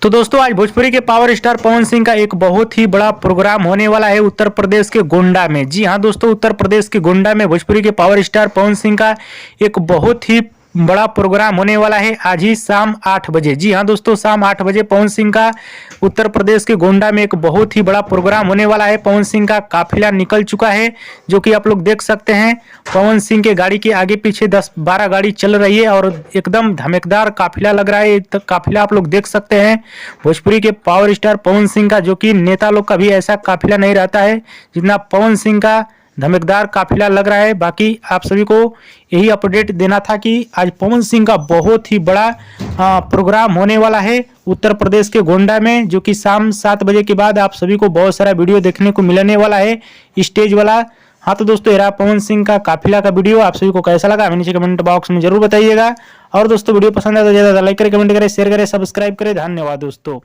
तो दोस्तों आज भोजपुरी के पावर स्टार पवन सिंह का एक बहुत ही बड़ा प्रोग्राम होने वाला है उत्तर प्रदेश के गोंडा में। जी हां दोस्तों, उत्तर प्रदेश के गोंडा में भोजपुरी के पावर स्टार पवन सिंह का एक बहुत ही बड़ा प्रोग्राम होने वाला है आज ही शाम 8 बजे। जी हां दोस्तों, शाम 8 बजे पवन सिंह का उत्तर प्रदेश के गोंडा में एक बहुत ही बड़ा प्रोग्राम होने वाला है। पवन सिंह का काफिला निकल चुका है, जो कि आप लोग देख सकते हैं। पवन सिंह के गाड़ी के आगे पीछे 10-12 गाड़ी चल रही है और एकदम धमाकेदार काफिला लग रहा है। काफिला आप लोग देख सकते हैं भोजपुरी के पावर स्टार पवन सिंह का, जो कि नेता लोग का भी ऐसा काफिला नहीं रहता है जितना पवन सिंह का धमाकेदार काफिला लग रहा है। बाकी आप सभी को यही अपडेट देना था कि आज पवन सिंह का बहुत ही बड़ा प्रोग्राम होने वाला है उत्तर प्रदेश के गोंडा में, जो कि शाम 7 बजे के बाद आप सभी को बहुत सारा वीडियो देखने को मिलने वाला है स्टेज वाला। हाँ तो दोस्तों, ये रहा पवन सिंह का काफिला का वीडियो। आप सभी को कैसा लगा हमें नीचे कमेंट बॉक्स में जरूर बताइएगा। और दोस्तों वीडियो पसंद आए तो ज़्यादा लाइक करें, कमेंट करें, शेयर करें, सब्सक्राइब करें। धन्यवाद दोस्तों।